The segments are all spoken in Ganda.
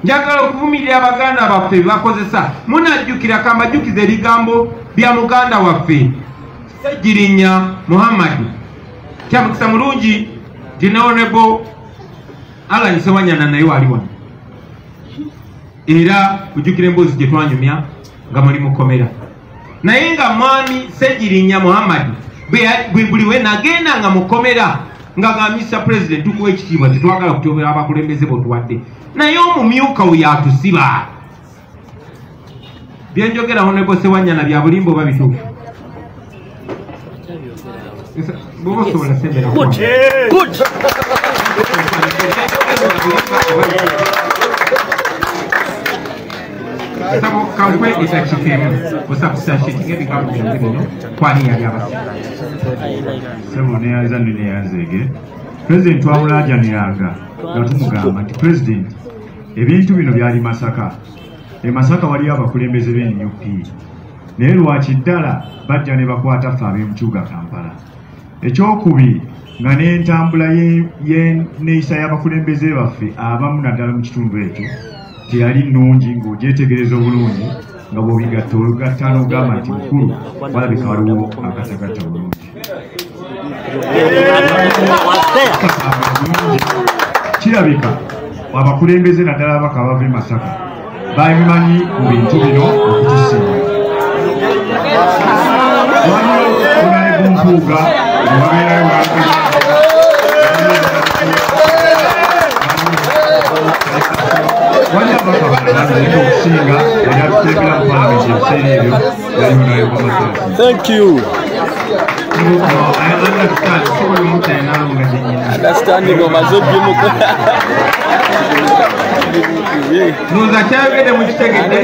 njagala okuvumirira abaganda baffe bakozesa munajjukira kambajukize ebigambo bya muganda waffe Ssegirinya Muhammad kyamukisa mulungi Honorable Alan Sewanyana naye wali wano era kujjukira emboozi gye twanyumya nga muli mukomera naye nga mwami Ssegirinya Muhammad buli we nagenda nga mukomera nga gambisa president tukuwa ekitiibwa tetwagala kutyobera abakulembeze botuwadde naye omumyuka we yatusiba byenjogera Honorable Sewanyana bya bulimbo oba bituufu bobo sobola sembera good Sabo kankwe itakikemu kusakusa shitige bigambo bino kwani yali abasi Sabo ne yazanne ne yanzege President wamulajaniranga ngatumugamba nti President ebintu bino byali Masaka Masaka wali abakulembeze b'NUP naye lwaki ddala bajja ne bakwata ffe ab'emukibuga Kampala ekyokubiri nga n'entambula y'enneeyisa y'abakulembeze baffe abamu naddala mu kitundu ekyo teyali nnungi ng'ogyetegereza obulungi nga bw'obigatta olugatta n'ogamba nti mukulu walabika waliwo akatagatta bulungi kirabika abakulembeze naddala abaka bava e Masaka babimanyi mu bintu bino okutusinga waliwo Honorable Mpuuga wabeerayo wali abaka balala okusinga era tutembera mu palamenti ebiseera ebyo yali Honorable Masaka. Thank you. Understanding of Mazobimuko. Nuza kyayogedde mu kitegedde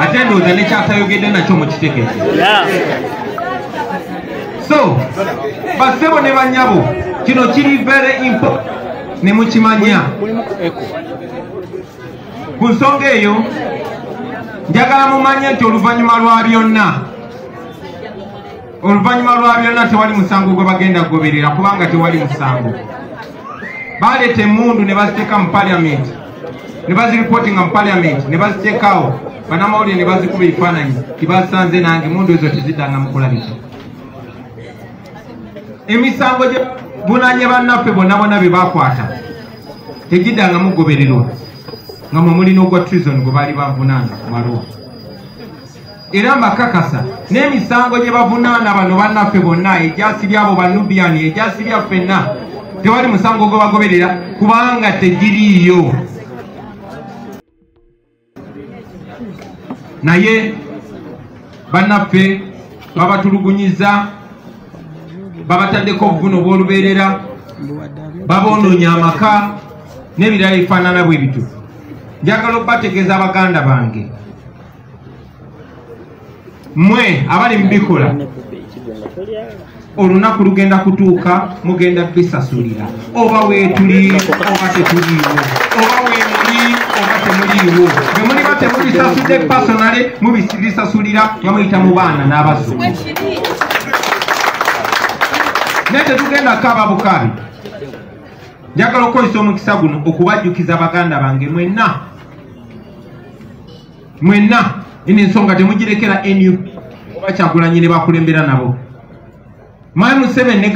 ate ndowooza ne kyatayogedde nakyo mu kitegedde. So bassebo ne bannyabo kino kiri very important ne mukimanya ku nsonga eyo njagala mumanye nti oluvannyuma lwa byonna tewali musango gwe bagenda kugoberera kubanga tewali musango baleeta emmundu ne baziteeka mu parliament ne baziripootinga mu parliament ne baziteekawo bannamawulire ne bazikuba ebifaananyi tibasanze nange emmundu ezo teziddanga mu kulabika emisango gye bunanye bannaffe bonna bonna bye bakwata tegiddanga mugobererwa nga mwe mulina ogwa treason gwe baali bavunaana ku maluwa era mbakakasa n'emisango gye bavunaana bano bannaffe bonna egyasibya abo banubiani egyasibya ffenna tewali musango gwe bagoberera kubanga tegiriiyo naye bannaffe babatulugunyiza babataddeko obuvuno bw'olubeerera babonoonya amaka n'ebirala ebifaanana bwe bityo njagala okubategeeza abaganda bange mmwe abali mu bikola olunaku lugenda kutuuka mugenda bisasulira oba weetuli oba tetuliiwo oba weemuli oba temuliiwo bwe muliba temubisasudde pasonale mubisasulira nga muyita mu baana n'abasu naye tetugenda kaaba bukaabi njagala okukozesa omukisa guno okubajjukiza baganda bange mwenna eno ensonga temugirekera NUP oba Kyagulanyi ne bakulembera nabo Museveni ne